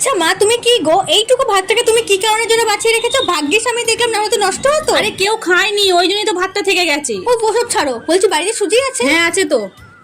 আচ্ছা মা, তুমি কি গো এইটুকু ভাতটাকে তুমি কি কারণের জন্য বাঁচিয়ে রেখেছো? ভাগ্যিস আমি দেখলাম, না হলে তো নষ্ট হতো। আরে কেউ খায়নি, ওই জন্যই তো ভাতটা থেকে গেছে। ও ওসব ছাড়ো, বলছি বাড়িতে সুজি আছে? হ্যাঁ আছে তো।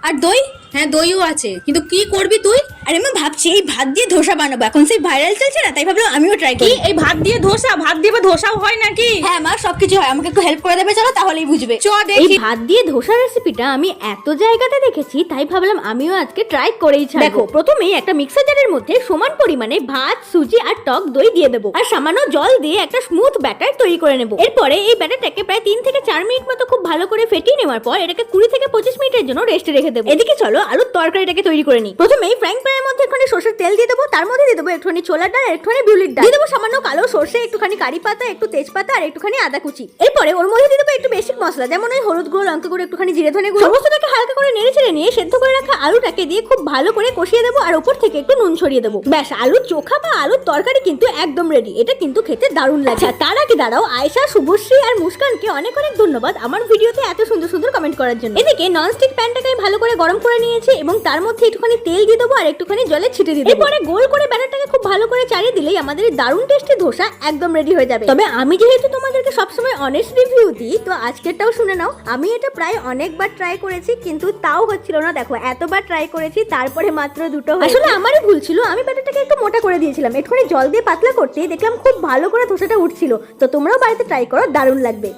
আর দই? হ্যাঁ দইও আছে, কিন্তু কি করবি তুই? আরে আমি ভাবছি এই ভাত দিয়ে ধোসা বানাবো, এখন সেই ভাইরাল চলছে না, তাই ভাবলাম আমিও ট্রাই কি করি। এই ভাত দিয়ে ধোসা? ভাত দিয়ে বা ধোসাও হয় নাকি? হ্যাঁ মা, সবকিছু হয়, আমাকে একটু হেল্প করে দেবে, চলো তাহলেই বুঝবে। চ এই দেখি। ভাত দিয়ে ধোসা রেসিপিটা আমি এত জায়গাতে দেখেছি, তাই ভাবলাম আমিও আজকে ট্রাই করেই ছাড়বো। দেখো, প্রথমেই একটা মিক্সার জারের মধ্যে সমান পরিমাণে ভাত, সুজি আর টক দই দিয়ে দেবো, আর সামান্য জল দিয়ে একটা স্মুথ ব্যাটার তৈরি করে নেবো। এরপরে এই ব্যাটারটাকে প্রায় 3 থেকে 4 মিনিট মতো খুব ভালো করে ফেটিয়ে নেওয়ার পর এটাকে 20 থেকে 25 মিনিটের জন্য রেস্টে রেখে দেবো। এদিকে চলো আলুর তরকারিটাকে তৈরি করে নিই। প্রথমেই ফ্রাইং প্যানের মধ্যে একটুখানি সরষের তেল দিয়ে দেবো, তার মধ্যে দিয়ে দেবো একটুখানি ছোলার ডাল, একটুখানি বিউলির ডাল, দিয়ে দেবো সামান্য কালো সরষে, একটুখানি কারি পাতা, একটু তেজপাতা আর একটুখানি আদা কুচি। এরপরে ওর মধ্যে দিয়ে দেবো একটু বেসিক মশলা, যেমন ওই হলুদ গুঁড়ো, লঙ্কা গুঁড়ো, একটুখানি জিরে ধনে গুঁড়ো। সমস্তটাকে হালকা করে নেড়ে চেড়ে নিয়ে সেদ্ধ করে রাখা আলুটাকে দিয়ে খুব ভালো করে কষিয়ে দেবো, আর উপর থেকে একটু নুন ছড়িয়ে দেবো। ব্যাস, আলুর চোখা বা আলুর তরকারি কিন্তু একদম রেডি। এটা কিন্তু খেতে দারুণ লাগে। তার আগে দাঁড়াও, আয়েশা, শুভশ্রী আর মুস্কানকে অনেক অনেক ধন্যবাদ আমার ভিডিওতে এত সুন্দর সুন্দর কমেন্ট করার জন্য। এদিকে ননস্টিক প্যানটাকে ভালো করে গরম করে নিয়েছি এবং তার মধ্যে একটুখানি তেল দিয়ে দেবো আর একটুখানি জলে ছিটে দিয়ে দেবো। এরপরে গোল করে ব্যাটারটাকে খুব ভালো করে চাড়িয়ে দিলেই আমাদের এই দারুণ টেস্টি ধোসা একদম রেডি হয়ে যাবে। তবে আমি যেহেতু তোমাদেরকে সবসময় অনেস্ট রিভিউ দিই, তো আজকেরটাও শুনে নাও। আমি এটা প্রায় অনেকবার ট্রাই করেছি, কিন্তু তাও হচ্ছিল না। দেখো, এতবার ট্রাই করেছি, তারপরে মাত্র দুটো হয়েছে। আসলে আমারই ভুল ছিল, আমি ব্যাটারটাকে একটু মোটা করে দিয়েছিলাম। একটুখানি জল দিয়ে পাতলা করতে দেখলাম খুব ভালো করে ধোসাটা উঠছিল। তো তোমরাও বাড়িতে ট্রাই করো, দারুণ লাগবে।